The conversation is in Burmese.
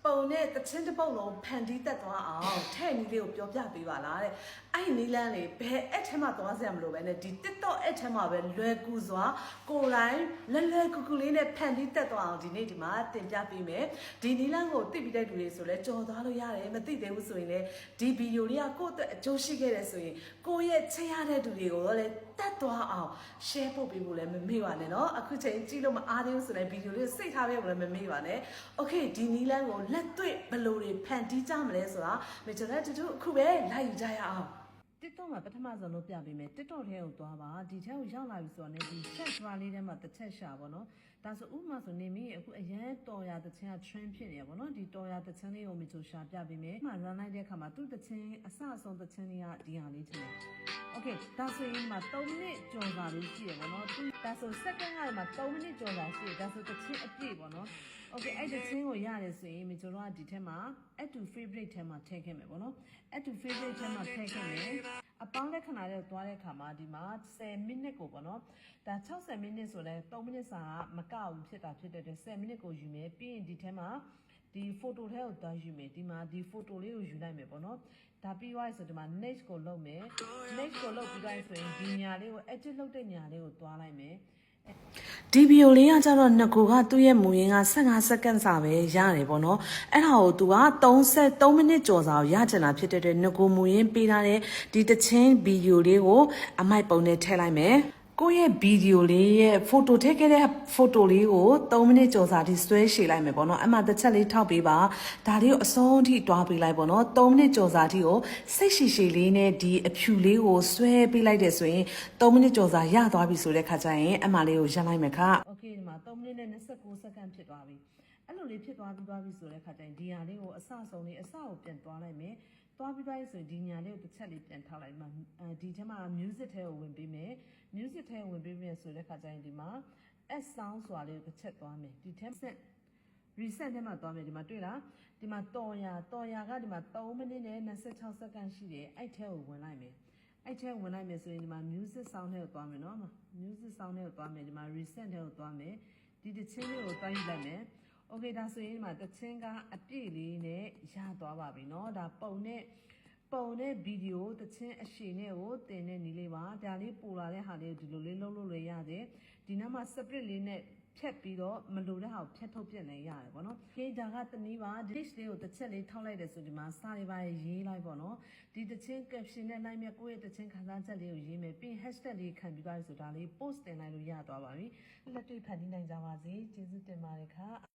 ပုံနဲ့တချင်းတစ်ပုတ်လုံးဖန်တီးတက်သွားအောင်ထဲ့နီးလေးကိုပြောပြပေးပါလားတဲ့အဲ့နီးလန်းလေးဘယ်အဲ့ထဲမှာသွားစရာမလိုပဲနဲ့ဒီ TikTok အဲ့ထဲမှာပဲလွယ်ကူစွာကိုယ်တိုင်လွယ်ကူကူလေးနဲ့ဖန်တီးတက်သွားအောင်ဒီနေ့ဒီမှာတင်ပြပေးမယ်ဒီနီးလန်းကိုသိပြီးတဲ့လူတွေဆိုလဲကြော်သွားလို့ရတယ်မသိသေးဘူးဆိုရင်လည်းဒီဗီဒီယိုလေးကကိုယ့်အတွက်အကျိုးရှိခဲ့တယ်ဆိုရင်ကိုယ့်ရဲ့ချစ်ရတဲ့သူတွေကိုလည်းတက်သွားအောင် share ပို့ပေးဖို့လည်းမမေ့ပါနဲ့เนาะအခုချိန်ကြည့်လို့မအားသေးဘူးဆိုရင်ဗီဒီယိုလေးစိတ်ထားပေးဖို့လည်းမမေ့ပါနဲ့ okay ဒီနီးလန်းကိုလက်တွေ့ဘယ်လိုတွေဖန်တီးကြမလဲဆိုတာမေကျွန်တော်တို့အခုပဲလိုက်ယူကြရအောင် TikTok မှာပထမဆုံးလုပ်ပြပေးမယ် TikTok ထဲကိုသွားပါဒီထဲကိုရောက်လာပြီဆိုတော့ねဒီ chat bar လေးထဲမှာတစ်ချက်ရှာပါတော့ဒါဆိုဥပမာဆိုနေမိအခုအရန်တော်ရတဲ့ချင်းက trend ဖြစ်နေရပါတော့ဒီတော်ရတဲ့ချင်းလေးကိုမေချိုရှာပြပေးမယ်မှာ run လိုက်တဲ့အခါမှာသူ့တဲ့ချင်းအစအဆုံးတဲ့ချင်းလေးကဒီဟာလေးချင်း okay ဒါဆိုရင်မှာ3မိနစ်ကြော်စာလေးရှိရပါတော့သူဒါဆို second ကမှာ3မိနစ်ကြော်စာရှိဒါဆိုတဲ့ချင်းအပြည့်ပေါ့နော် okay အဲ့တဲ့ချင်းကိုရတယ်ဆိုရင်မေချိုတို့ကဒီထဲမှာ add to favorite ထဲမှာထည့်ခဲ့မယ်ပေါ့နော် add to favorite ထဲမှာထည့်ခဲ့မယ်အပေါင်းလက္ခဏာတွေသွားတဲ့အခါမှာဒီမှာ10မိနစ်ကိုပေါ့နော်ဒါ60မိနစ်ဆိုလဲ3မိနစ်စာကမကဘူးဖြစ်တာဖြစ်တဲ့10မိနစ်ကိုယူမယ်ပြီးရင်ဒီထဲမှာဒီ photo ထဲကိုသွားယူမယ်ဒီမှာဒီ photo လေးကိုယူလိုက်မယ်ပေါ့နော်ဒါပြီးသွားပြီဆိုဒီမှာ next ကိုလုပ်မယ် next ကိုလုပ်ပြီးတိုင်းဆိုရင်ဒီညာလေးကို edit လုပ်တဲ့ညာလေးကိုသွားလိုက်မယ်ဒီဗီဒီယိုလေးကကျတော့နှစ်ကိုကသူ့ရဲ့မူရင်းက15စက္ကန့်စာပဲရတယ်ပေါ့နော်အဲ့ဒါကိုသူက33မိနစ်ကျော်စာကိုရချင်တာဖြစ်တဲ့နှစ်ကိုမူရင်းပေးထားတဲ့ဒီတချင်းဗီဒီယိုလေးကိုအမိုက်ပုံနဲ့ထည့်လိုက်မယ်ကိုယ့်ရဲ့ဗီဒီယိုလေးရဲ့ photo ထည့်ခဲ့တဲ့ photo လေးကို3မိနစ်ကျော်စာထိဆွဲရှည်လိုက်မယ်ပေါ့နော်အမှတစ်ချက်လေးထောက်ပေးပါဒါလေးကိုအဆုံးထိတွားပေးလိုက်ပေါ့နော်3မိနစ်ကျော်စာထိကိုစိတ်ရှည်လေးနဲ့ဒီအဖြူလေးကိုဆွဲပေးလိုက်တယ်ဆိုရင်3မိနစ်ကျော်စာရသွားပြီဆိုတဲ့ခါကျရင်အမှလေးကိုရပ်လိုက်မယ်ခโอเคဒီမှာ3မိနစ်နဲ့29စက္ကန့်ဖြစ်သွားပြီအဲ့လိုလေးဖြစ်သွားပြီဆိုတဲ့ခါကျရင်ဒီဟာလေးကိုအစဆုံးလေးအစကိုပြန်သွားလိုက်မယ်သွားပြီးသွားဆိုရင်ဒီညာလေးကိုတစ်ချက်လေးပြန်ထောက်လိုက်မှာဒီထဲမှာ music ထဲကိုဝင်ပေးမယ် music ထဲဝင်ပေးမယ်ဆိုတဲ့ခါကျရင်ဒီမှာ S sound ဆိုတာလေးကိုတစ်ချက်သွားမယ်ဒီထဲ reset ထဲမှာသွားမယ်ဒီမှာတွေ့လားဒီမှာတော်ရကဒီမှာ3မိနစ်နဲ့26စက္ကန့်ရှိတယ်အဲ့ထဲကိုဝင်လိုက်မယ်အဲ့ထဲဝင်လိုက်မယ်ဆိုရင်ဒီမှာ music sound ထဲကိုသွားမယ်နော် music sound ထဲကိုသွားမယ်ဒီမှာ reset ထဲကိုသွားမယ်ဒီတချင်းလေးကိုတွိုင်းယူလိုက်မယ်โอเคဒါဆိုရင်ဒီမှာတချင်းကအပြည့်လေးနဲ့ရသွားပါပြီเนาะဒါပုံနဲ့ဗီဒီယိုတချင်းအရှိနဲ့ကိုတင်တဲ့နီးလေးပါဒါလေးပိုလာတဲ့ဟာလေးကိုဒီလိုလေးလုပ်လို့လည်းရတယ်ဒီနားမှာ split လေးနဲ့ဖြတ်ပြီးတော့မလိုတဲ့ဟာကိုဖြတ်ထုတ်ပြနေရတယ်ပေါ့နော်။ခေဒါကတနည်းပါ dish လေးကိုတစ်ချက်လေးထောက်လိုက်တယ်ဆိုဒီမှာစာလေးပါရေးလိုက်ပေါ့နော်။ဒီတချင်း caption နဲ့လိုက်မြကိုယ့်ရဲ့တချင်းခံစားချက်လေးကိုရေးမယ်ပြီး hashtag လေးခံပြီးသွားပြီဆိုဒါလေး post တင်လိုက်လို့ရသွားပါပြီ။လက်တွေ့ဖန်တီးနိုင်ကြပါစေ။ကျေးဇူးတင်ပါတယ်ခါ